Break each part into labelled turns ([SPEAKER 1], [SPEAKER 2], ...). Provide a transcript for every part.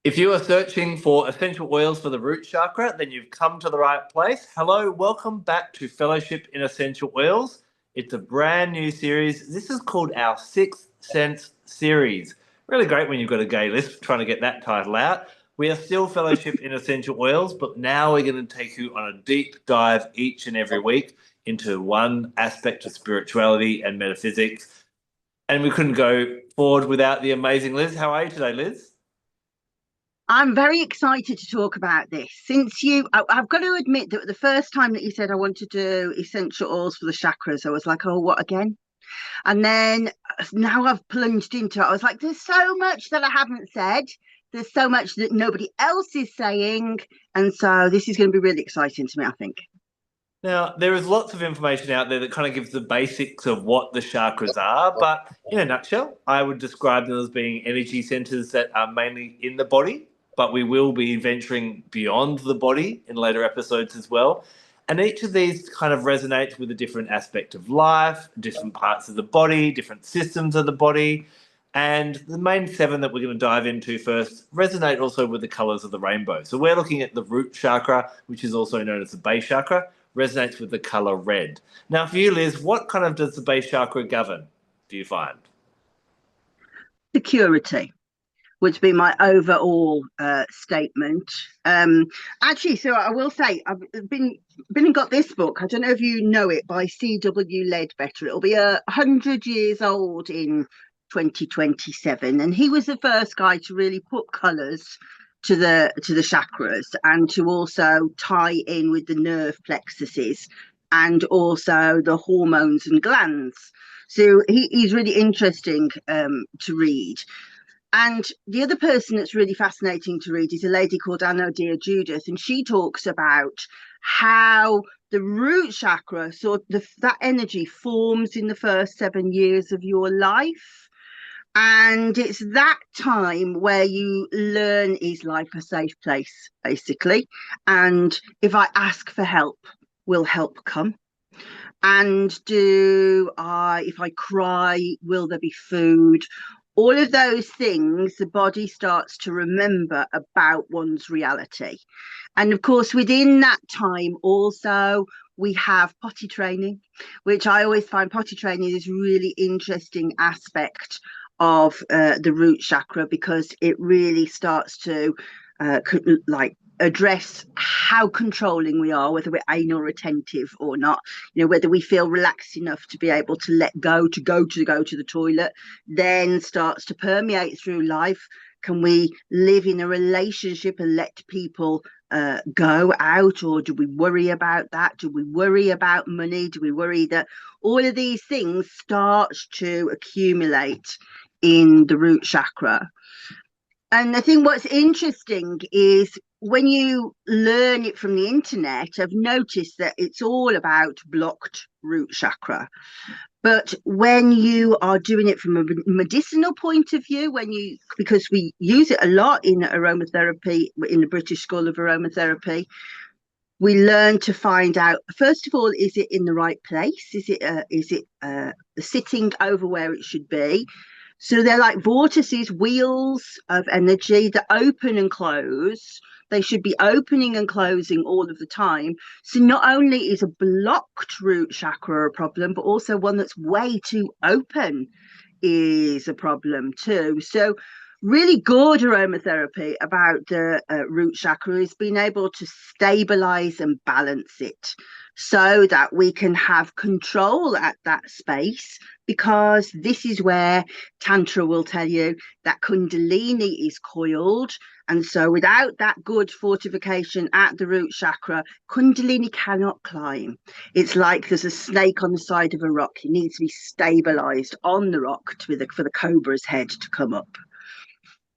[SPEAKER 1] If you are searching for essential oils for the root chakra, then you've come to the right place. Hello, welcome back to Fellowship in Essential Oils. It's a brand new series. This is called our Sixth Sense series. Really great when you've got a gay list trying to get that title out. We are still Fellowship in Essential Oils, but now we're going to take you on a deep dive each and every week into one aspect of spirituality and metaphysics. And we couldn't go forward without the amazing Liz. How are you today, Liz?
[SPEAKER 2] I'm very excited to talk about this. I've got to admit that the first time that you said I want to do essential oils for the chakras, I was like, oh, what again? And then now I've plunged into it. I was like, there's so much that I haven't said. There's so much that nobody else is saying. And so this is going to be really exciting to me, I think.
[SPEAKER 1] Now, there is lots of information out there that kind of gives the basics of what the chakras are, but in a nutshell, I would describe them as being energy centers that are mainly in the body, but we will be venturing beyond the body in later episodes as well. And each of these kind of resonates with a different aspect of life, different parts of the body, different systems of the body. And the main seven that we're going to dive into first resonate also with the colors of the rainbow. So we're looking at the root chakra, which is also known as the base chakra, resonates with the color red. Now, for you, Liz, what kind of does the base chakra govern, do you find?
[SPEAKER 2] Security would be my overall statement. Actually, so I will say I've been and got this book. I don't know if you know it, by C.W. Ledbetter. It'll be 100 years old in 2027, and he was the first guy to really put colours to the chakras and to also tie in with the nerve plexuses and also the hormones and glands. So he's really interesting to read. And the other person that's really fascinating to read is a lady called Anna Dear Judith, and she talks about how the root chakra, that energy forms in the first 7 years of your life. And it's that time where you learn, is life a safe place, basically? And if I ask for help, will help come? And if I cry, will there be food? All of those things, the body starts to remember about one's reality. And of course, within that time, also, we have potty training, which I always find potty training is really interesting aspect of the root chakra, because it really starts to like address how controlling we are, whether we're anal retentive or not, whether we feel relaxed enough to be able to let go to go to the toilet, then starts to permeate through life. Can we live in a relationship and let people go out, or do we worry about that? Do we worry about money? Do we worry that all of these things start to accumulate in the root chakra? And I think what's interesting is when you learn it from the internet, I've noticed that it's all about blocked root chakra. But when you are doing it from a medicinal point of view, because we use it a lot in aromatherapy, in the British School of Aromatherapy, we learn to find out, first of all, is it in the right place? Is it sitting over where it should be? So they're like vortices, wheels of energy that open and close. They should be opening and closing all of the time. So not only is a blocked root chakra a problem, but also one that's way too open is a problem too. So really good aromatherapy about the root chakra is being able to stabilize and balance it so that we can have control at that space, because this is where Tantra will tell you that Kundalini is coiled. And so without that good fortification at the root chakra, Kundalini cannot climb. It's like there's a snake on the side of a rock. It needs to be stabilized on the rock for the cobra's head to come up.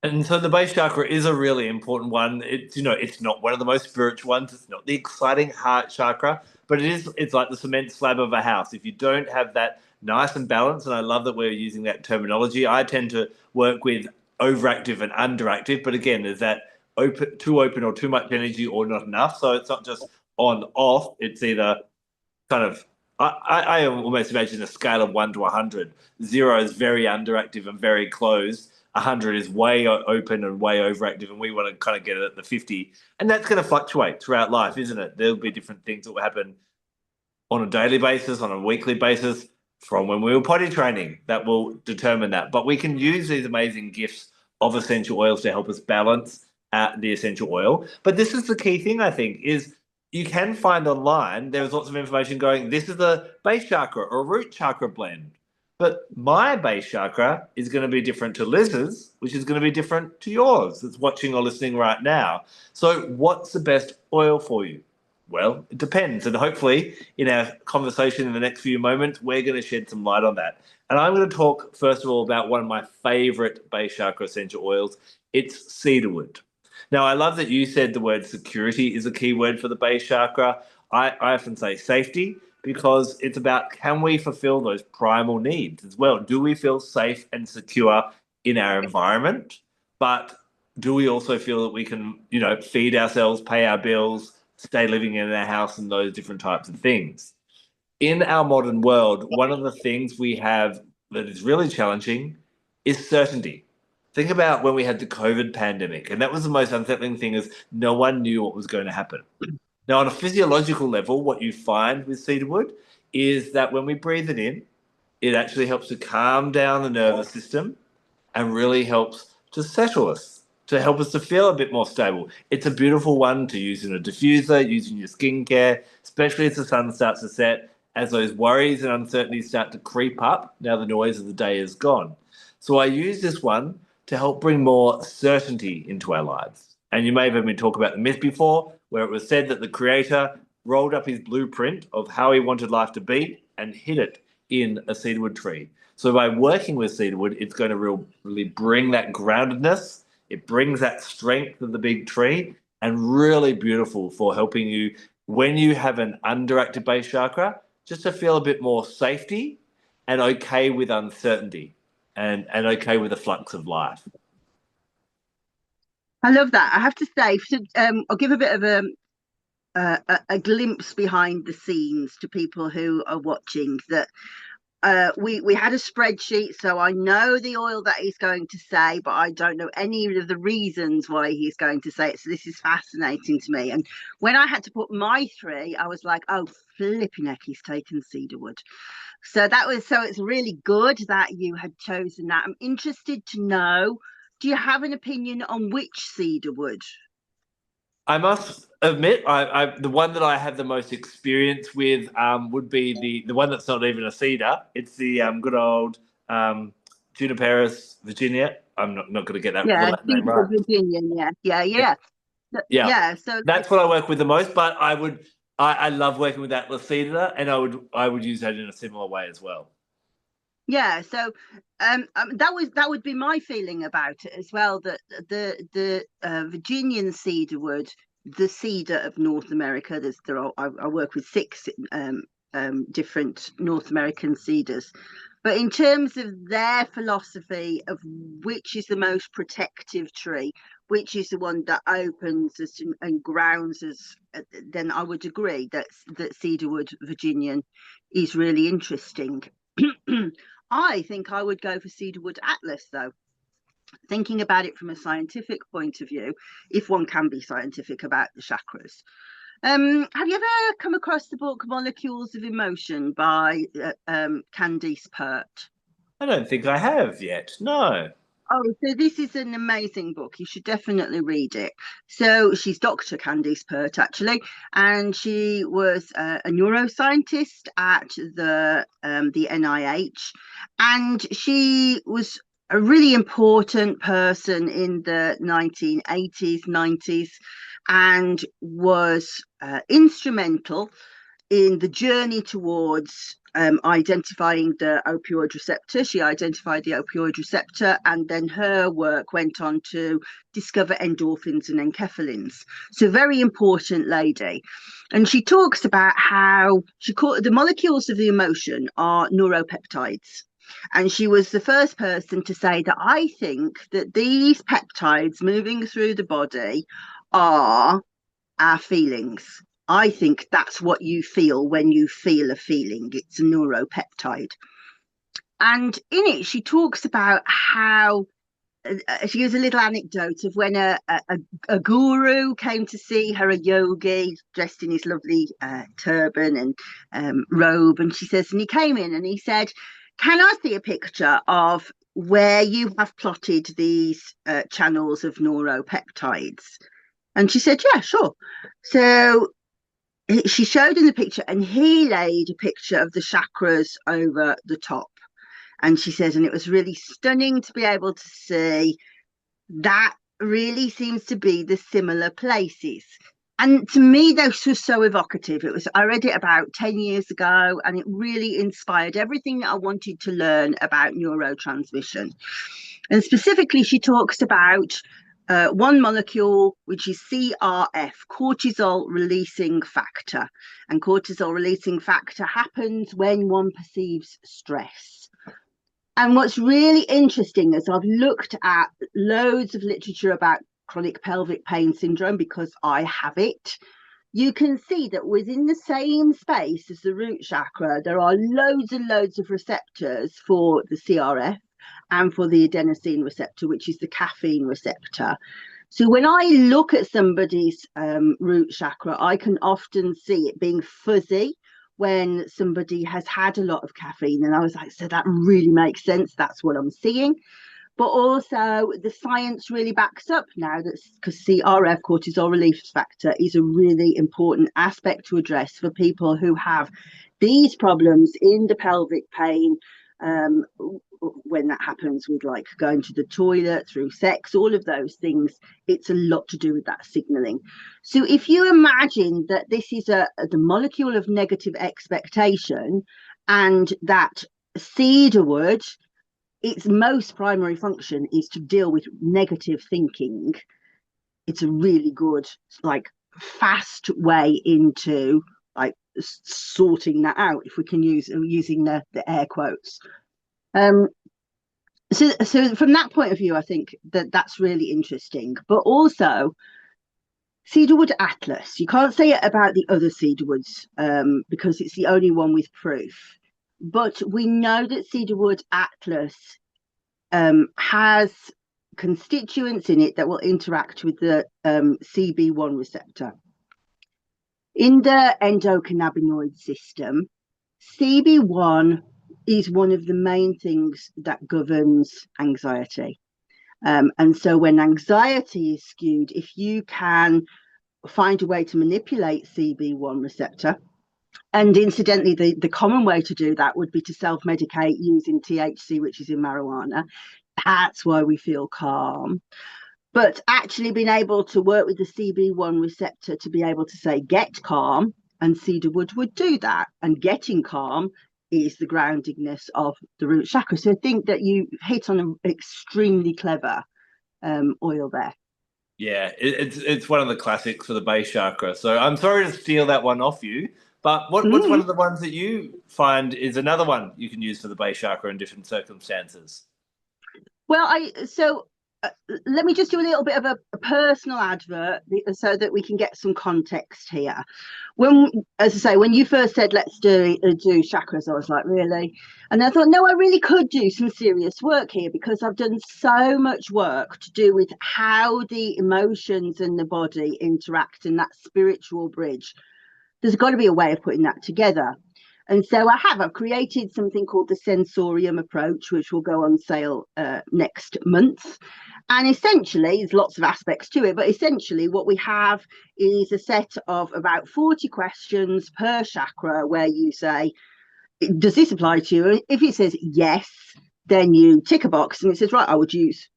[SPEAKER 1] And so the base chakra is a really important one. It's not one of the most spiritual ones. It's not the exciting heart chakra, but it's like the cement slab of a house. If you don't have that nice and balanced, and I love that we're using that terminology, I tend to work with overactive and underactive, but again, there's that too open or too much energy or not enough. So it's not just on off, it's either kind of I almost imagine a scale of 1 to 100. 0 is very underactive and very closed. 100 is way open and way overactive, and we want to kind of get it at the 50. And that's going to fluctuate throughout life, isn't it? There'll be different things that will happen on a daily basis, on a weekly basis, from when we were potty training that will determine that. But we can use these amazing gifts of essential oils to help us balance the essential oil. But this is the key thing, I think, is you can find online, there's lots of information going, this is a base chakra or a root chakra blend. But my base chakra is going to be different to Liz's, which is going to be different to yours that's watching or listening right now. So what's the best oil for you? Well, it depends. And hopefully, in our conversation in the next few moments, we're going to shed some light on that. And I'm going to talk, first of all, about one of my favorite base chakra essential oils. It's cedarwood. Now, I love that you said the word security is a key word for the base chakra. I often say safety because it's about, can we fulfill those primal needs as well? Do we feel safe and secure in our environment? But do we also feel that we can, feed ourselves, pay our bills, stay living in our house, and those different types of things? In our modern world, one of the things we have that is really challenging is certainty. Think about when we had the COVID pandemic, and that was the most unsettling thing, is no one knew what was going to happen. Now, on a physiological level, what you find with cedarwood is that when we breathe it in, it actually helps to calm down the nervous system and really helps to settle us, to help us to feel a bit more stable. It's a beautiful one to use in a diffuser, using your skincare, especially as the sun starts to set, as those worries and uncertainties start to creep up. Now the noise of the day is gone. So I use this one to help bring more certainty into our lives. And you may have heard me talk about the myth before, where it was said that the creator rolled up his blueprint of how he wanted life to be and hid it in a cedarwood tree. So by working with cedarwood, it's going to really bring that groundedness. It brings that strength of the big tree, and really beautiful for helping you when you have an underactive base chakra, just to feel a bit more safety and okay with uncertainty and okay with the flux of life.
[SPEAKER 2] I love that. I have to say, I'll give a bit of a glimpse behind the scenes to people who are watching, that we had a spreadsheet, so I know the oil that he's going to say, but I don't know any of the reasons why he's going to say it. So this is fascinating to me. And when I had to put my 3, I was like, oh, flipping heck, he's taken cedarwood. So it's really good that you had chosen that. I'm interested to know, do you have an opinion on which cedarwood?
[SPEAKER 1] I must admit, the one that I have the most experience with would be the one that's not even a cedar. It's the good old Juniperus Virginia. I'm not going to get that the
[SPEAKER 2] Yeah,
[SPEAKER 1] last name
[SPEAKER 2] Cedarwood
[SPEAKER 1] right.
[SPEAKER 2] Virginian.
[SPEAKER 1] Yeah, yeah.
[SPEAKER 2] Yeah. So
[SPEAKER 1] That's what I work with the most. But I love working with Atlas cedar, and I would use that in a similar way as well.
[SPEAKER 2] yeah, so that would be my feeling about it as well. That the Virginian cedarwood, the cedar of North America. I work with 6 different North American cedars. But in terms of their philosophy of which is the most protective tree, which is the one that opens us and grounds us, then I would agree that Cedarwood Virginian is really interesting. I think I would go for Cedarwood Atlas, though. Thinking about it from a scientific point of view, if one can be scientific about the chakras. Have you ever come across the book Molecules of Emotion by Candice Pert?
[SPEAKER 1] I don't think I have yet. No.
[SPEAKER 2] Oh, so this is an amazing book. You should definitely read it. So she's Dr. Candice Pert, actually, and she was a neuroscientist at the NIH, and she was a really important person in the 1980s, 90s, and was instrumental in the journey towards identifying the opioid receptor. She identified the opioid receptor, and then her work went on to discover endorphins and enkephalins. So, very important lady. And she talks about how she called the molecules of the emotion are neuropeptides. And she was the first person to say that I think that these peptides moving through the body are our feelings. I think that's what you feel when you feel a feeling. It's a neuropeptide. And in it, she talks about how she gives a little anecdote of when a guru came to see her, a yogi dressed in his lovely turban and robe, and she says, and he came in and he said, "Can I see a picture of where you have plotted these channels of neuropeptides?" And she said, "Yeah, sure." So she showed him the picture, and he laid a picture of the chakras over the top. And she says, and it was really stunning to be able to see that really seems to be the similar places. And to me, this was so evocative. I read it about 10 years ago, and it really inspired everything that I wanted to learn about neurotransmission. And specifically, she talks about one molecule, which is CRF, cortisol releasing factor. And cortisol releasing factor happens when one perceives stress. And what's really interesting is I've looked at loads of literature about chronic pelvic pain syndrome because I have it. You can see that within the same space as the root chakra, there are loads and loads of receptors for the CRF and for the adenosine receptor, which is the caffeine receptor. So when I look at somebody's root chakra, I can often see it being fuzzy when somebody has had a lot of caffeine. And I was like, so that really makes sense. That's what I'm seeing. But also the science really backs up now that because CRF, cortisol release factor, is a really important aspect to address for people who have these problems in the pelvic pain. When that happens with like going to the toilet, through sex, all of those things, it's a lot to do with that signaling. So if you imagine that this is the molecule of negative expectation, and that cedarwood, its most primary function is to deal with negative thinking, it's a really good, like, fast way into like sorting that out, if we can using the air quotes. So from that point of view, I think that's really interesting. But also, Cedarwood Atlas, you can't say it about the other cedarwoods because it's the only one with proof. But we know that Cedarwood Atlas has constituents in it that will interact with the CB1 receptor. In the endocannabinoid system, CB1 is one of the main things that governs anxiety. And so when anxiety is skewed, if you can find a way to manipulate CB1 receptor, and incidentally, the common way to do that would be to self-medicate using THC, which is in marijuana. That's why we feel calm. But actually being able to work with the CB1 receptor to be able to say, get calm, and cedarwood would do that. And getting calm is the groundingness of the root chakra. So I think that you hit on an extremely clever oil there.
[SPEAKER 1] Yeah, it's one of the classics for the base chakra. So I'm sorry to steal that one off you, but what's one of the ones that you find is another one you can use for the base chakra in different circumstances?
[SPEAKER 2] Well, let me just do a little bit of a personal advert so that we can get some context here. As I say, when you first said let's do chakras, I was like, really? And I thought, no, I really could do some serious work here, because I've done so much work to do with how the emotions and the body interact in that spiritual bridge. There's got to be a way of putting that together. And so I've created something called the Sensorium Approach, which will go on sale next month. And essentially, there's lots of aspects to it, but essentially what we have is a set of about 40 questions per chakra where you say, does this apply to you? If it says yes, then you tick a box and it says, right, I would use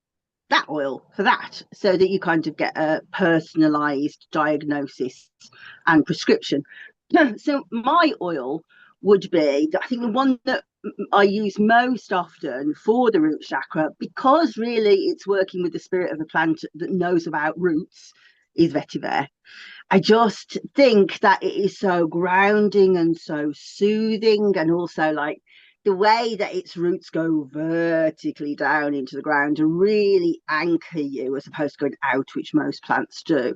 [SPEAKER 2] that oil for that, so that you kind of get a personalized diagnosis and prescription. So my oil would be, I think, the one that I use most often for the root chakra, because really it's working with the spirit of the plant that knows about roots, is Vetiver. I just think that it is so grounding and so soothing, and also like the way that its roots go vertically down into the ground and really anchor you, as opposed to going out, which most plants do.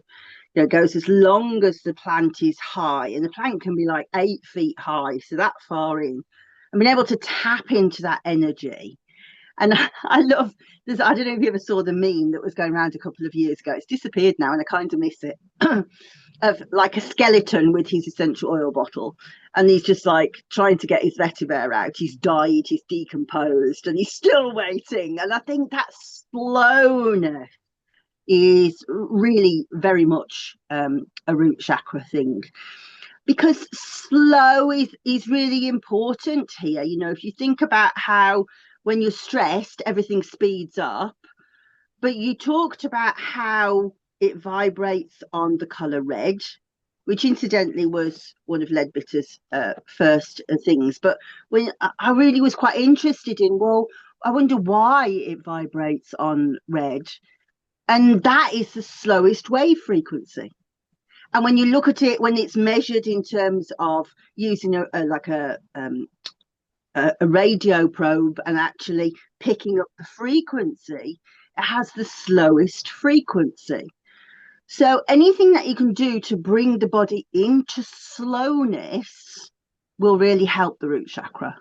[SPEAKER 2] You know, it goes as long as the plant is high, and the plant can be like 8 feet high, so that far in, and being able to tap into that energy. And I love this. I don't know if you ever saw the meme that was going around a couple of years ago. It's disappeared now, and I kind of miss it. Of like a skeleton with his essential oil bottle, and he's just like trying to get his vetiver out. He's died, he's decomposed, and he's still waiting. And I think that slowness is really very much a root chakra thing, because slow is really important here. You know, if you think about how when you're stressed everything speeds up, but you talked about how it vibrates on the color red, which incidentally was one of Leadbitter's first things. But when I really was quite interested in, well, I wonder why it vibrates on red, and that is the slowest wave frequency. And when you look at it, when it's measured in terms of using a radio probe and actually picking up the frequency, it has the slowest frequency. So anything that you can do to bring the body into slowness will really help the root chakra.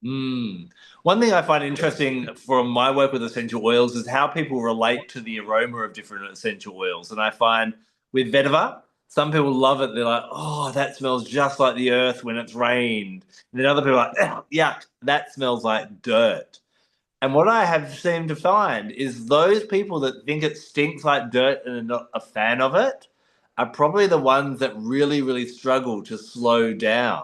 [SPEAKER 1] One thing I find interesting from my work with essential oils is how people relate to the aroma of different essential oils. And I find with vetiver, some people love it. They're like, oh, that smells just like the earth when it's rained. And then other people are like, yuck, that smells like dirt. And what I have seemed to find is those people that think it stinks like dirt and are not a fan of it are probably the ones that really, really struggle to slow down.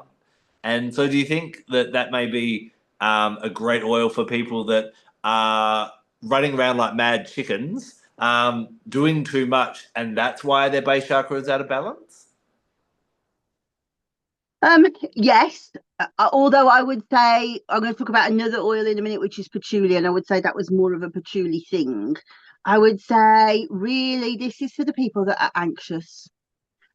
[SPEAKER 1] And so do you think that that may be a great oil for people that are running around like mad chickens, doing too much, and that's why their base chakra is out of balance?
[SPEAKER 2] Yes, although I would say I'm going to talk about another oil in a minute, which is patchouli, and I would say that was more of a patchouli thing. I would say really this is for the people that are anxious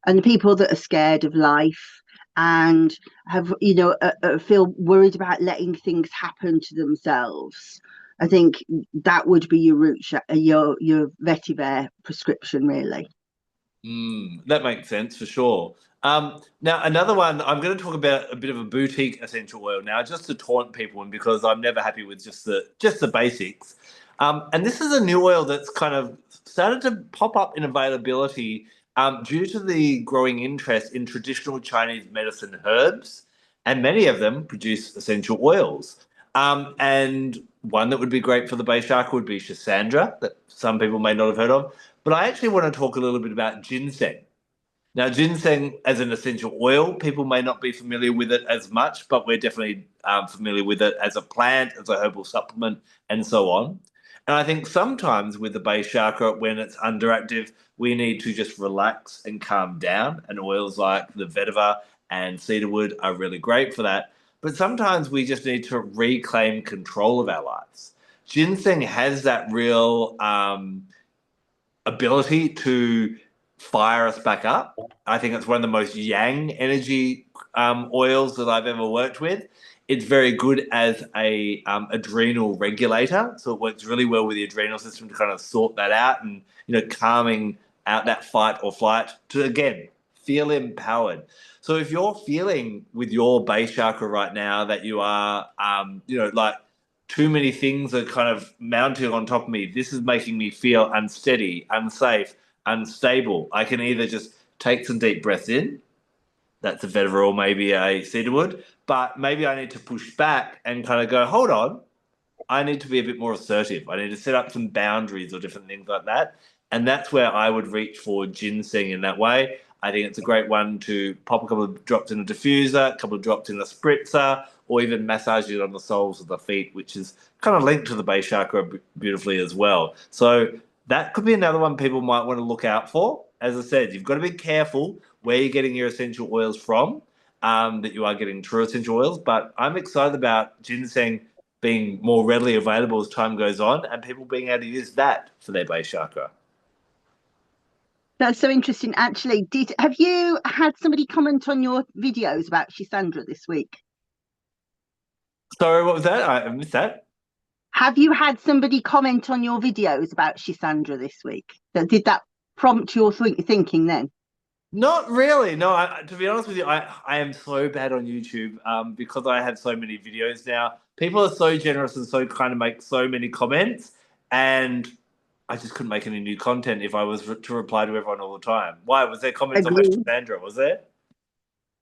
[SPEAKER 2] and the people that are scared of life and have, you know, feel worried about letting things happen to themselves. I think that would be your your vetiver prescription, really.
[SPEAKER 1] That makes sense for sure. Now, another one, I'm going to talk about a bit of a boutique essential oil now, just to taunt people, and because I'm never happy with just the basics. And this is a new oil that's kind of started to pop up in availability due to the growing interest in traditional Chinese medicine herbs, and many of them produce essential oils. And one that would be great for the base chakra would be Schisandra, that some people may not have heard of. But I actually want to talk a little bit about ginseng. Now, ginseng as an essential oil, people may not be familiar with it as much, but we're definitely familiar with it as a plant, as a herbal supplement, and so on. And I think sometimes with the base chakra, when it's underactive, we need to just relax and calm down. And oils like the vetiver and cedarwood are really great for that. But sometimes we just need to reclaim control of our lives. Ginseng has that real ability to fire us back up. I think it's one of the most yang energy oils that I've ever worked with. It's very good as a adrenal regulator, so it works really well with the adrenal system to kind of sort that out and calming out that fight or flight to again feel empowered. So if you're feeling with your base chakra right now that you are like too many things are kind of mounting on top of me. This is making me feel unsteady, unsafe, unstable. I can either just take some deep breaths in, that's a vetiver or maybe a cedarwood, but maybe I need to push back and kind of go, hold on, I need to be a bit more assertive. I need to set up some boundaries or different things like that. And that's where I would reach for ginseng in that way. I think it's a great one to pop a couple of drops in a diffuser, a couple of drops in a spritzer, or even massage it on the soles of the feet, which is kind of linked to the base chakra beautifully as well. So that could be another one people might want to look out for. As I said, you've got to be careful where you're getting your essential oils from, that you are getting true essential oils. But I'm excited about ginseng being more readily available as time goes on and people being able to use that for their base chakra.
[SPEAKER 2] That's so interesting. Actually, have you had somebody comment on your videos about Schisandra this week?
[SPEAKER 1] Sorry, what was that? I missed that.
[SPEAKER 2] Have you had somebody comment on your videos about Schisandra this week? Did that prompt your thinking then?
[SPEAKER 1] Not really. No, to be honest with you, I am so bad on YouTube because I have so many videos now. People are so generous and so kind to make so many comments, and I just couldn't make any new content if I was to reply to everyone all the time. Why was there comments on my
[SPEAKER 2] Agree.
[SPEAKER 1] Sandra? Was there?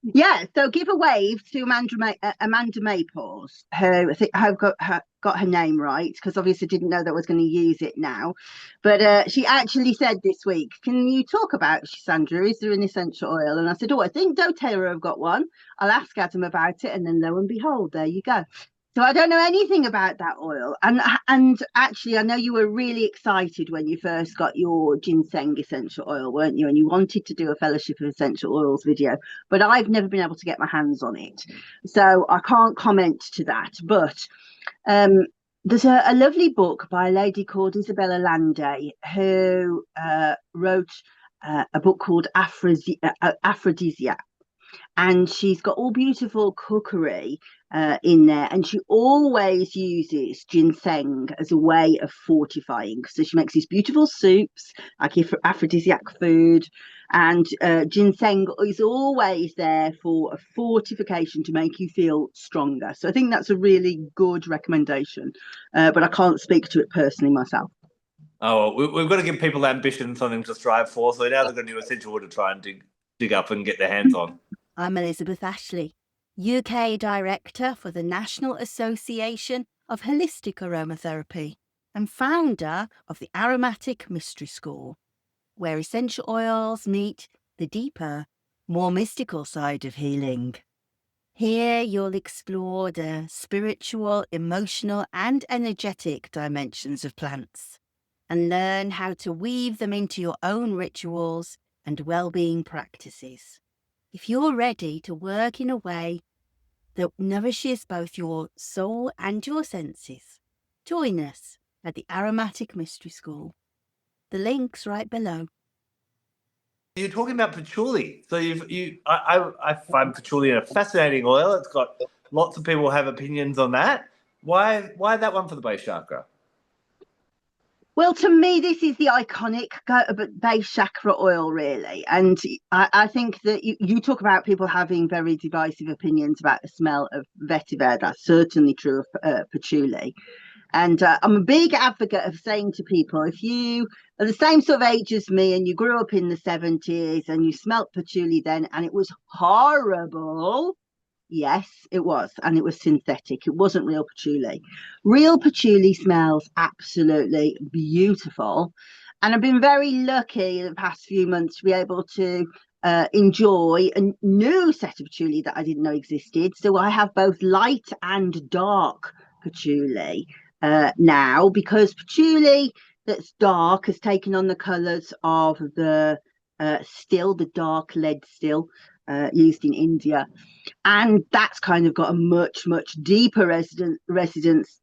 [SPEAKER 2] Yeah, so give a wave to Amanda Maples, who I think I've got her name right, because obviously didn't know that I was going to use it now. But she actually said this week, can you talk about, Sandra, is there an essential oil? And I said, oh, I think doTERRA have got one. I'll ask Adam about it. And then lo and behold, there you go. So I don't know anything about that oil. And actually, I know you were really excited when you first got your ginseng essential oil, weren't you? And you wanted to do a Fellowship of Essential Oils video, but I've never been able to get my hands on it. So I can't comment to that. But there's a lovely book by a lady called Isabella Landay, who wrote a book called Aphrodisiac. And she's got all beautiful cookery in there, and she always uses ginseng as a way of fortifying. So she makes these beautiful soups, like aphrodisiac food, and ginseng is always there for a fortification to make you feel stronger. So I think that's a really good recommendation, but I can't speak to it personally myself.
[SPEAKER 1] Oh, well, we've got to give people ambition and something to strive for. So now they're going to do essential oil to try and dig up and get their hands on.
[SPEAKER 3] I'm Elizabeth Ashley, UK Director for the National Association of Holistic Aromatherapy and founder of the Aromatic Mystery School, where essential oils meet the deeper, more mystical side of healing. Here you'll explore the spiritual, emotional and energetic dimensions of plants and learn how to weave them into your own rituals and well-being practices. If you're ready to work in a way that nourishes both your soul and your senses, join us at the Aromatic Mystery School. The link's right below.
[SPEAKER 1] You're talking about patchouli. So I find patchouli a fascinating oil. It's got lots of people have opinions on that. Why that one for the base chakra?
[SPEAKER 2] Well, to me, this is the iconic base chakra oil, really. And I think that you talk about people having very divisive opinions about the smell of vetiver. That's certainly true of patchouli. And I'm a big advocate of saying to people, if you are the same sort of age as me and you grew up in the 70s and you smelt patchouli then and it was horrible, yes, it was. And it was synthetic. It wasn't real patchouli. Real patchouli smells absolutely beautiful. And I've been very lucky in the past few months to be able to enjoy a new set of patchouli that I didn't know existed. So I have both light and dark patchouli now, because patchouli that's dark has taken on the colours of the still, the dark lead still used in India. And that's kind of got a much, much deeper resonance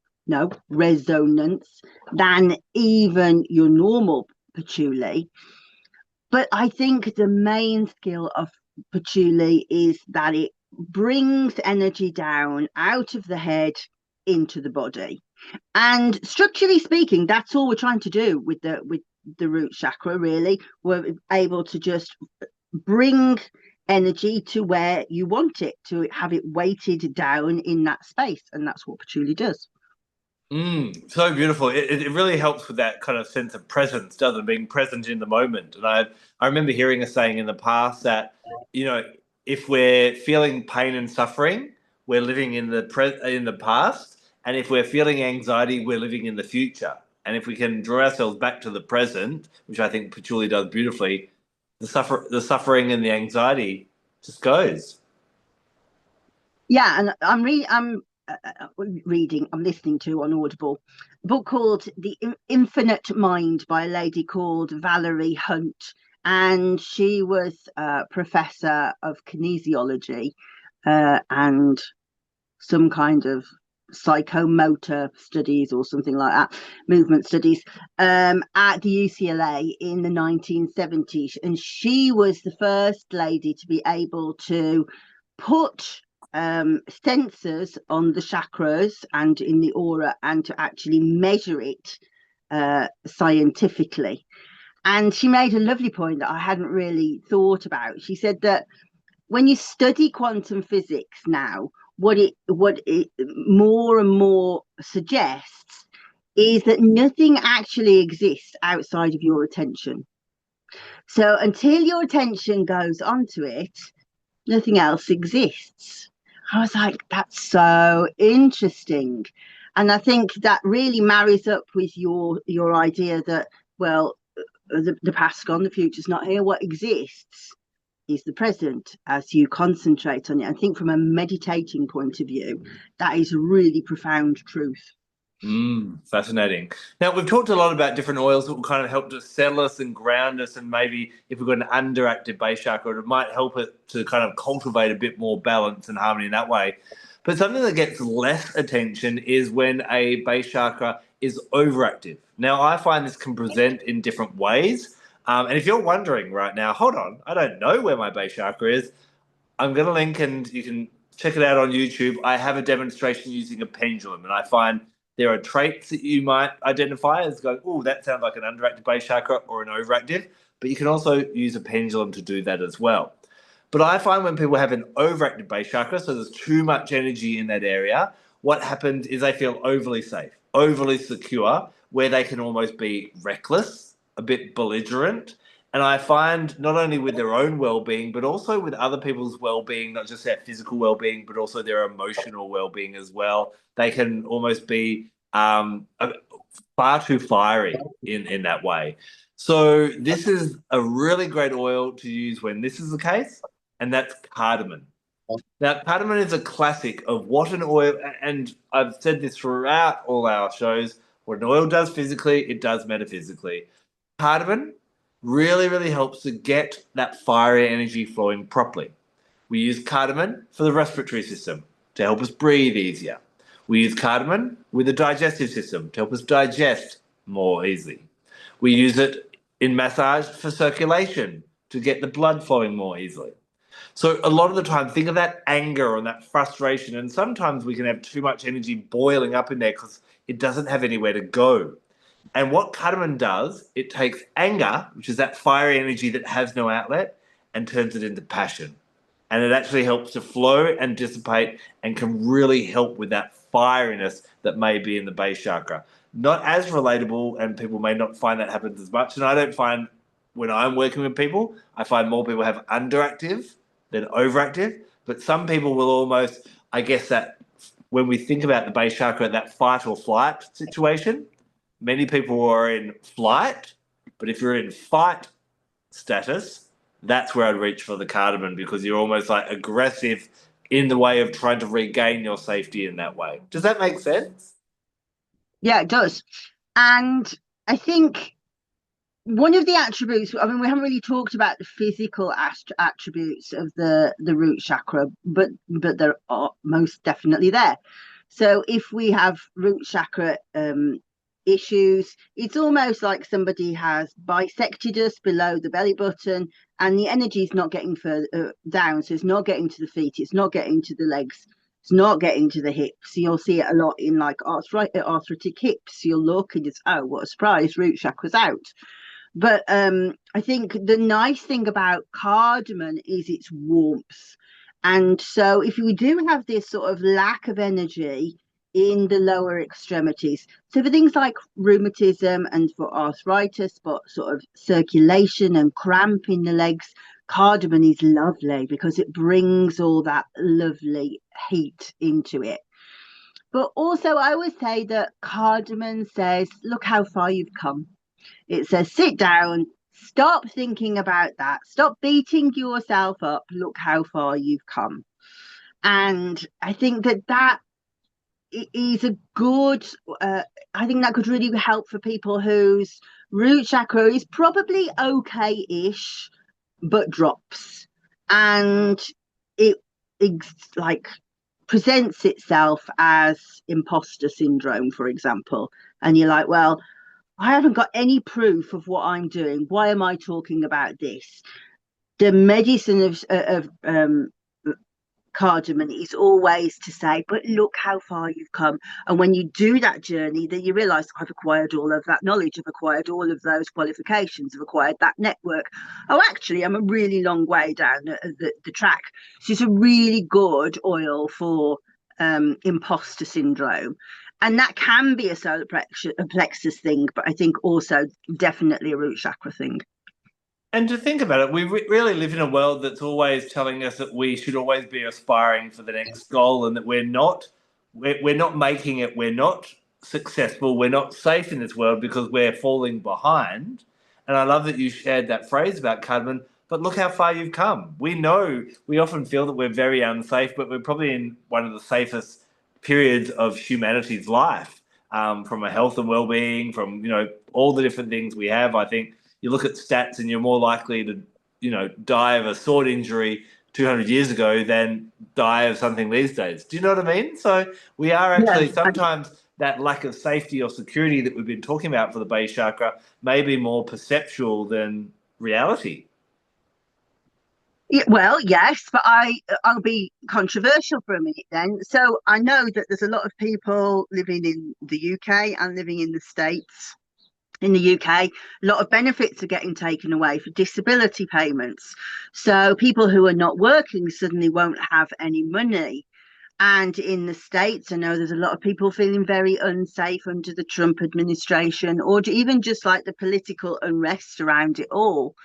[SPEAKER 2] than even your normal patchouli. But I think the main skill of patchouli is that it brings energy down out of the head into the body. And structurally speaking, that's all we're trying to do with the root chakra, really. We're able to just bring energy to where you want it, to have it weighted down in that space. And that's what patchouli does.
[SPEAKER 1] So beautiful. It really helps with that kind of sense of presence, doesn't it? Being present in the moment. And I remember hearing a saying in the past that, if we're feeling pain and suffering, we're living in the past. And if we're feeling anxiety, we're living in the future. And if we can draw ourselves back to the present, which I think patchouli does beautifully, the suffering and the anxiety just goes.
[SPEAKER 2] Yeah, and I'm listening to on Audible a book called The Infinite Mind by a lady called Valerie Hunt, and she was a professor of kinesiology and some kind of psychomotor studies or something like that, movement studies, at the UCLA in the 1970s. And she was the first lady to be able to put sensors on the chakras and in the aura and to actually measure it scientifically. And she made a lovely point that I hadn't really thought about. She said that when you study quantum physics now, what it more and more suggests is that nothing actually exists outside of your attention. So until your attention goes onto it, nothing else exists. I was like, that's so interesting. And I think that really marries up with your idea that, well, the past's gone, the future's not here. What exists is the present as you concentrate on it. I think from a meditating point of view, that is really profound truth.
[SPEAKER 1] Fascinating. Now, we've talked a lot about different oils that will kind of help to settle us and ground us, and maybe if we've got an underactive base chakra, it might help it to kind of cultivate a bit more balance and harmony in that way. But something that gets less attention is when a base chakra is overactive. Now, I find this can present in different ways. And if you're wondering right now, hold on, I don't know where my base chakra is, I'm going to link and you can check it out on YouTube. I have a demonstration using a pendulum, and I find there are traits that you might identify as going, oh, that sounds like an underactive base chakra or an overactive, but you can also use a pendulum to do that as well. But I find when people have an overactive base chakra, so there's too much energy in that area, what happens is they feel overly safe, overly secure, where they can almost be reckless, a bit belligerent. And I find not only with their own well-being, but also with other people's well-being, not just their physical well-being, but also their emotional well-being as well. They can almost be far too fiery in that way. So this is a really great oil to use when this is the case, and that's cardamom. Now, cardamom is a classic of what an oil, and I've said this throughout all our shows, what an oil does physically, it does metaphysically. Cardamom really, really helps to get that fiery energy flowing properly. We use cardamom for the respiratory system to help us breathe easier. We use cardamom with the digestive system to help us digest more easily. We use it in massage for circulation to get the blood flowing more easily. So a lot of the time, think of that anger and that frustration, and sometimes we can have too much energy boiling up in there because it doesn't have anywhere to go. And what cardamom does, it takes anger, which is that fiery energy that has no outlet, and turns it into passion. And it actually helps to flow and dissipate and can really help with that fieriness that may be in the base chakra. Not as relatable, and people may not find that happens as much. And I don't find, when I'm working with people, I find more people have underactive than overactive. But some people will almost, I guess, that when we think about the base chakra, that fight or flight situation, many people are in flight, but if you're in fight status, that's where I'd reach for the cardamom, because you're almost like aggressive in the way of trying to regain your safety in that way. Does that make sense?
[SPEAKER 2] Yeah, it does. And I think one of the attributes, I mean, we haven't really talked about the physical attributes of the root chakra, but they're most definitely there. So if we have root chakra issues, it's almost like somebody has bisected us below the belly button, and the energy is not getting further down. So it's not getting to the feet, it's not getting to the legs, it's not getting to the hips. You'll see it a lot in like arthritic hips. You'll look and just, oh, what a surprise, root chakra's out. But I think the nice thing about cardamom is its warmth. And so if we do have this sort of lack of energy in the lower extremities, so for things like rheumatism and for arthritis, but sort of circulation and cramp in the legs, cardamom is lovely because it brings all that lovely heat into it. But also I would say that cardamom says, look how far you've come. It says, sit down, stop thinking about that, stop beating yourself up, look how far you've come. And I think that is a good, I think that could really help for people whose root chakra is probably okay-ish, but drops. And it like presents itself as imposter syndrome, for example. And you're like, well, I haven't got any proof of what I'm doing. Why am I talking about this? The medicine of cardamom is always to say, but look how far you've come. And when you do that journey, then you realize, I've acquired all of that knowledge, I've acquired all of those qualifications, I've acquired that network. Oh, actually, I'm a really long way down the track. So it's a really good oil for imposter syndrome. And that can be a solar plexus thing, but I think also definitely a root chakra thing.
[SPEAKER 1] And to think about it, we really live in a world that's always telling us that we should always be aspiring for the next goal, and that we're not making it, we're not successful, we're not safe in this world because we're falling behind. And I love that you shared that phrase about cardamom, but look how far you've come. We know, we often feel that we're very unsafe, but we're probably in one of the safest periods of humanity's life, from a health and well-being, from, all the different things we have. I think you look at stats and you're more likely to, die of a sword injury 200 years ago than die of something these days. Do you know what I mean? So we are actually sometimes that lack of safety or security that we've been talking about for the base chakra may be more perceptual than reality.
[SPEAKER 2] Yeah, well, yes, but I'll be controversial for a minute then. So I know that there's a lot of people living in the UK and living in the States. In the UK, a lot of benefits are getting taken away for disability payments. So people who are not working suddenly won't have any money. And in the States, I know there's a lot of people feeling very unsafe under the Trump administration, or even just like the political unrest around it all.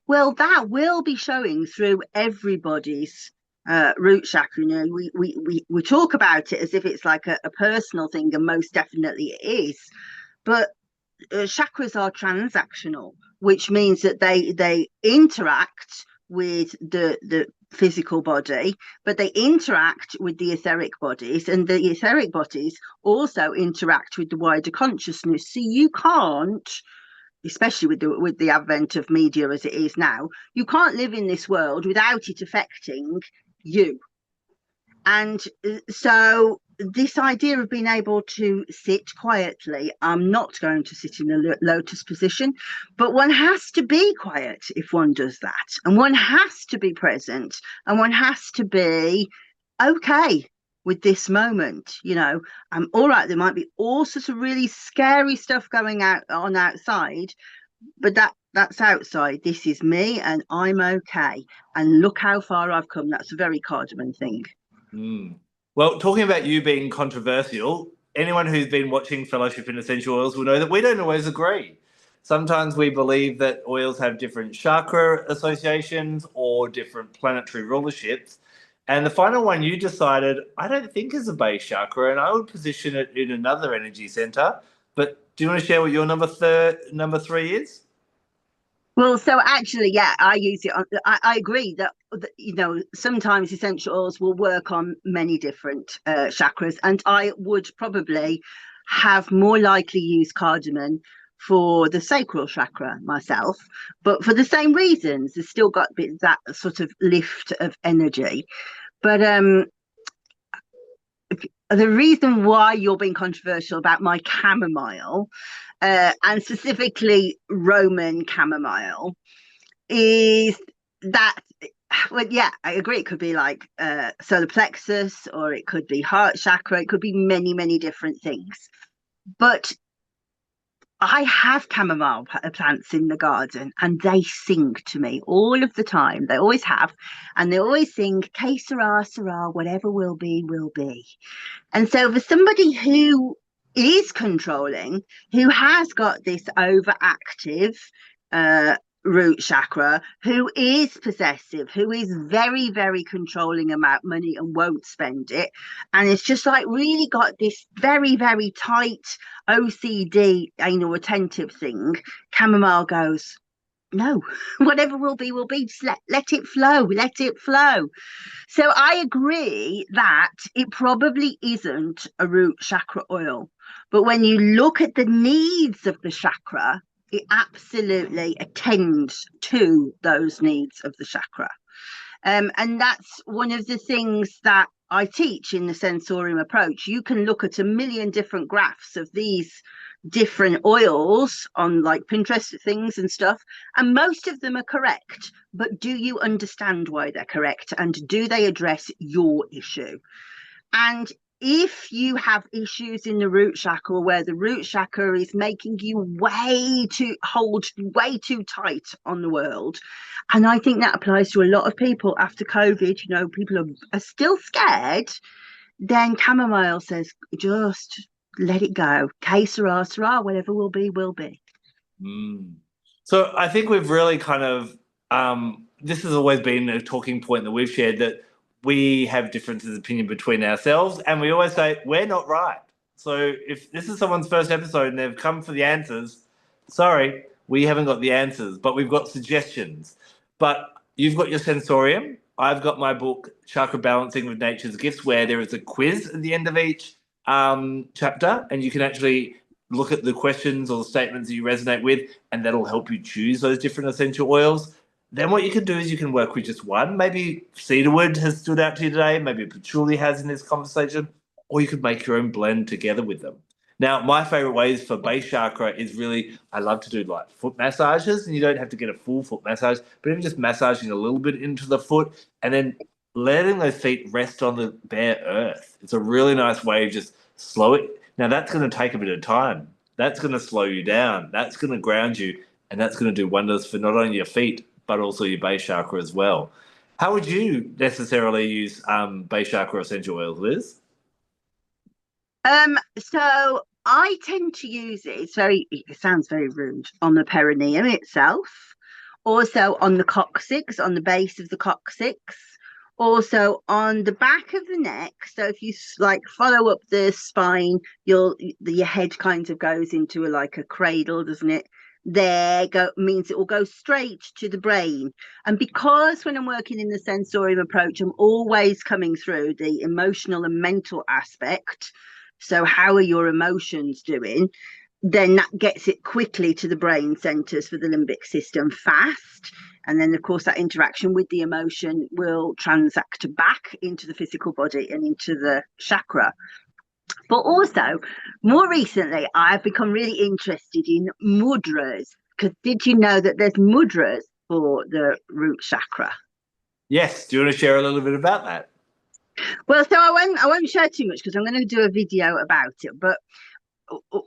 [SPEAKER 2] Well, that will be showing through everybody's root chakra. We talk about it as if it's like a personal thing, and most definitely it is. But chakras are transactional, which means that they interact with the physical body, but they interact with the etheric bodies, and the etheric bodies also interact with the wider consciousness. So you can't, especially with the advent of media as it is now, you can't live in this world without it affecting you. And so this idea of being able to sit quietly, I'm not going to sit in a lotus position, but one has to be quiet if one does that. And one has to be present, and one has to be okay with this moment. I'm all right. There might be all sorts of really scary stuff going on outside, but that's outside. This is me, and I'm okay. And look how far I've come. That's a very cardamom thing.
[SPEAKER 1] Well, talking about you being controversial, anyone who's been watching Fellowship in Essential Oils will know that we don't always agree. Sometimes we believe that oils have different chakra associations or different planetary rulerships. And the final one you decided, I don't think is a base chakra, and I would position it in another energy center. But do you want to share what your number 3 is?
[SPEAKER 2] Well, so actually, yeah, I use it on. I agree that sometimes essential oils will work on many different chakras, and I would probably have more likely used cardamom for the sacral chakra myself, but for the same reasons. It's still got that sort of lift of energy, but the reason why you're being controversial about my chamomile, and specifically Roman chamomile, is that, well, yeah, I agree. It could be like solar plexus, or it could be heart chakra. It could be many, many different things. But I have chamomile plants in the garden, and they sing to me all of the time. They always have. And they always sing, "Que sera, sera, whatever will be, will be." And so for somebody who is controlling, who has got this overactive root chakra, who is possessive, who is very, very controlling about money and won't spend it, and it's just like really got this very, very tight OCD anal retentive thing, chamomile goes, no, whatever will be, just let it flow, let it flow. So I agree that it probably isn't a root chakra oil, but when you look at the needs of the chakra, it absolutely attends to those needs of the chakra. And that's one of the things that I teach in the Sensorium Approach. You can look at a million different graphs of these different oils on like Pinterest things and stuff, and most of them are correct. But do you understand why they're correct, and do they address your issue? And if you have issues in the root chakra where the root chakra is making you way too tight on the world, and I think that applies to a lot of people after COVID, people are still scared, then chamomile says, just let it go. Que sera, sera, whatever will be, will be.
[SPEAKER 1] So I think we've really kind of, this has always been a talking point that we've shared, that we have differences of opinion between ourselves, and we always say we're not right. So if this is someone's first episode and they've come for the answers, sorry, we haven't got the answers, but we've got suggestions. But you've got your Sensorium. I've got my book, Chakra Balancing with Nature's Gifts, where there is a quiz at the end of each chapter, and you can actually look at the questions or the statements that you resonate with, and that'll help you choose those different essential oils. Then what you can do is you can work with just one. Maybe cedarwood has stood out to you today, maybe patchouli has in this conversation, or you could make your own blend together with them. Now, my favorite ways for base chakra is really, I love to do like foot massages, and you don't have to get a full foot massage, but even just massaging a little bit into the foot and then letting those feet rest on the bare earth. It's a really nice way of just slow it. Now, that's going to take a bit of time. That's going to slow you down. That's going to ground you, and that's going to do wonders for not only your feet, but also your base chakra as well. How would you necessarily use base chakra essential oils, Liz?
[SPEAKER 2] So I tend to use it. It sounds very rude, on the perineum itself, also on the coccyx, on the base of the coccyx, also on the back of the neck. So if you like follow up the spine, your head kind of goes into a cradle, doesn't it? Means it will go straight to the brain. And because when I'm working in the Sensorium approach, I'm always coming through the emotional and mental aspect. So how are your emotions doing? Then that gets it quickly to the brain centers for the limbic system fast. And then, of course, that interaction with the emotion will transact back into the physical body and into the chakra. But also, more recently, I've become really interested in mudras. Because did you know that there's mudras for the root chakra?
[SPEAKER 1] Yes. Do you want to share a little bit about that?
[SPEAKER 2] Well, so I won't share too much because I'm going to do a video about it. But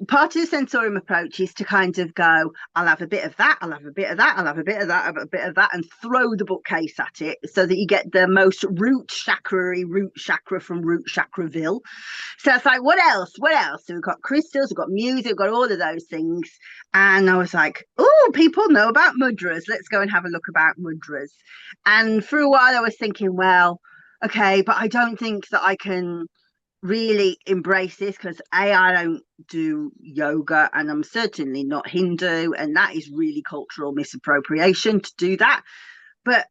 [SPEAKER 2] part of the Sensorium approach is to kind of go, I'll have a bit of that, I'll have a bit of that, I'll have a bit of that, I'll have a bit of that, and throw the bookcase at it so that you get the most root chakra from Root Chakraville. So it's like, what else? So we've got crystals, we've got music, we've got all of those things. And I was like, oh, people know about mudras. Let's go and have a look about mudras. And for a while I was thinking, well, okay, but I don't think that I can really embrace this because I don't do yoga, and I'm certainly not Hindu, and that is really cultural misappropriation to do that. But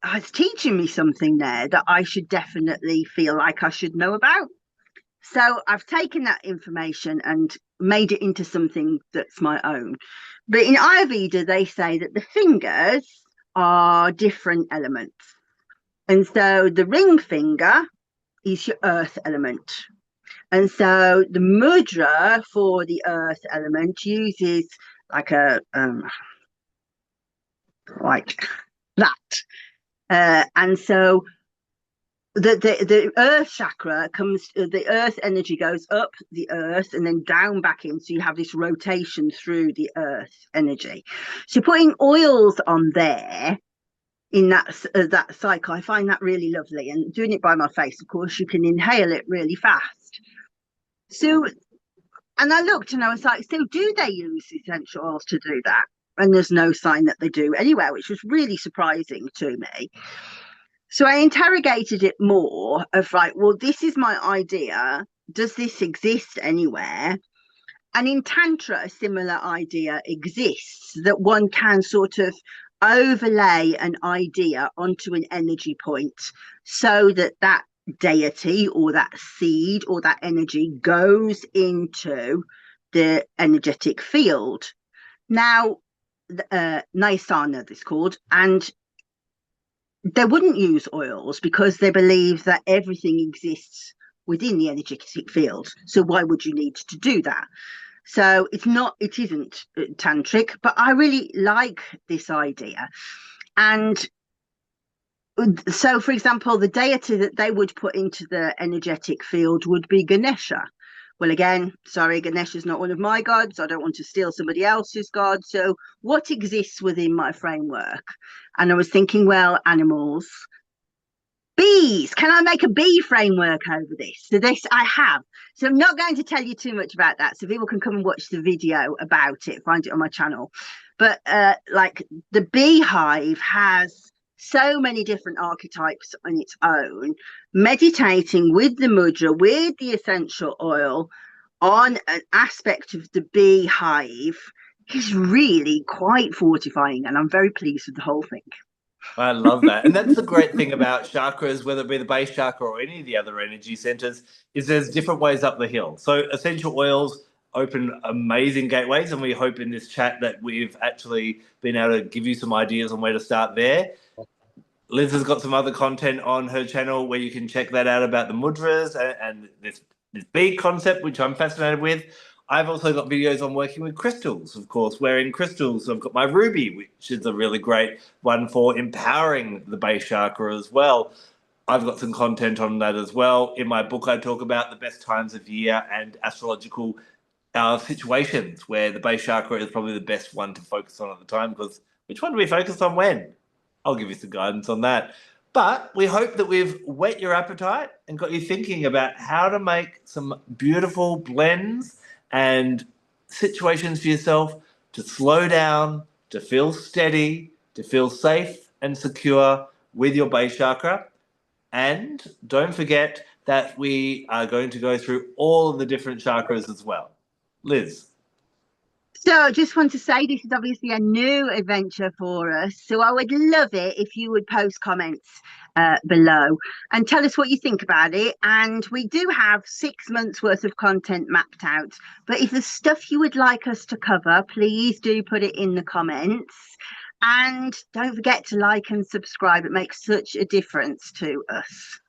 [SPEAKER 2] it's teaching me something there that I should definitely feel like I should know about. So I've taken that information and made it into something that's my own. But in Ayurveda, they say that the fingers are different elements. And so the ring finger is your earth element. And so the mudra for the earth element uses like a like that. And so the earth chakra comes, the earth energy goes up the earth and then down back in. So you have this rotation through the earth energy. So putting oils on there in that cycle, I find that really lovely. And doing it by my face, of course, you can inhale it really fast. So, and I looked and I was like, so do they use essential oils to do that? And there's no sign that they do anywhere, which was really surprising to me. So I interrogated it more of like, well, this is my idea. Does this exist anywhere? And in Tantra, a similar idea exists, that one can sort of overlay an idea onto an energy point so that that deity or that seed or that energy goes into the energetic field. Now, Naisana, it's called, and they wouldn't use oils because they believe that everything exists within the energetic field. So why would you need to do that? So it isn't tantric, but I really like this idea. And so, for example, the deity that they would put into the energetic field would be Ganesha. Well, again, sorry, Ganesha is not one of my gods. I don't want to steal somebody else's god. So, what exists within my framework? And I was thinking, well, animals, bees. Can I make a bee framework over this? So, this I have. So, I'm not going to tell you too much about that. So, people can come and watch the video about it, find it on my channel. But, like, the beehive has so many different archetypes on its own. Meditating with the mudra, with the essential oil on an aspect of the beehive is really quite fortifying, and I'm very pleased with the whole thing.
[SPEAKER 1] I love that. And that's the great thing about chakras, whether it be the base chakra or any of the other energy centers, is there's different ways up the hill. So essential oils open amazing gateways, and we hope in this chat that we've actually been able to give you some ideas on where to start there. Liz has got some other content on her channel where you can check that out about the mudras and this bee concept, which I'm fascinated with. I've also got videos on working with crystals, of course, wearing crystals. I've got my ruby, which is a really great one for empowering the base chakra as well. I've got some content on that as well. In my book, I talk about the best times of year and astrological situations where the base chakra is probably the best one to focus on at the time, because which one do we focus on when? I'll give you some guidance on that. But we hope that we've whet your appetite and got you thinking about how to make some beautiful blends and situations for yourself to slow down, to feel steady, to feel safe and secure with your base chakra. And don't forget that we are going to go through all of the different chakras as well. Liz.
[SPEAKER 2] So I just want to say this is obviously a new adventure for us. So I would love it if you would post comments below and tell us what you think about it. And we do have 6 months worth of content mapped out. But if there's stuff you would like us to cover, please do put it in the comments. And don't forget to like and subscribe. It makes such a difference to us.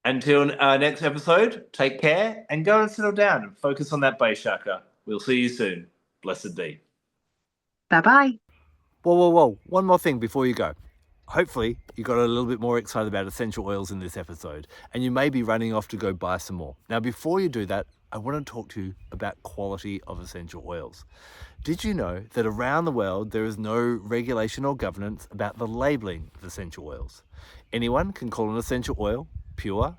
[SPEAKER 1] Until our next episode, take care and go and settle down and focus on that base chakra. We'll see you soon. Blessed be.
[SPEAKER 2] Bye-bye.
[SPEAKER 4] Whoa. One more thing before you go. Hopefully you got a little bit more excited about essential oils in this episode, and you may be running off to go buy some more. Now, before you do that, I want to talk to you about quality of essential oils. Did you know that around the world there is no regulation or governance about the labeling of essential oils? Anyone can call an essential oil pure,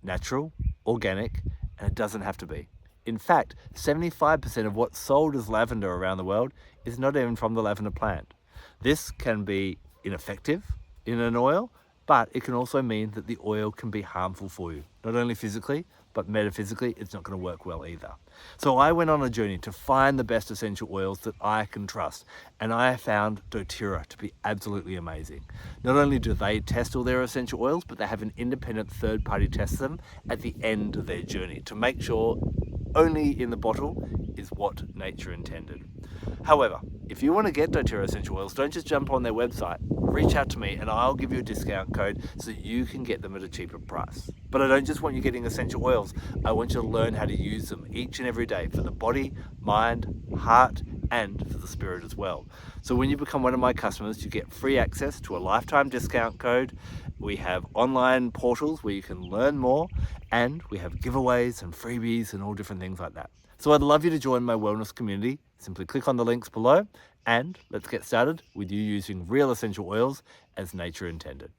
[SPEAKER 4] natural, organic, and it doesn't have to be. In fact, 75% of what's sold as lavender around the world is not even from the lavender plant. This can be ineffective in an oil, but it can also mean that the oil can be harmful for you. Not only physically, but metaphysically, it's not going to work well either. So I went on a journey to find the best essential oils that I can trust, and I found doTERRA to be absolutely amazing. Not only do they test all their essential oils, but they have an independent third party test them at the end of their journey to make sure only in the bottle is what nature intended. However, if you want to get doTERRA essential oils, don't just jump on their website. Reach out to me and I'll give you a discount code so you can get them at a cheaper price. But I don't just want you getting essential oils. I want you to learn how to use them each and every day for the body, mind, heart, and for the spirit as well. So when you become one of my customers, you get free access to a lifetime discount code. We have online portals where you can learn more, and we have giveaways and freebies and all different things like that. So I'd love you to join my wellness community. Simply click on the links below and let's get started with you using real essential oils as nature intended.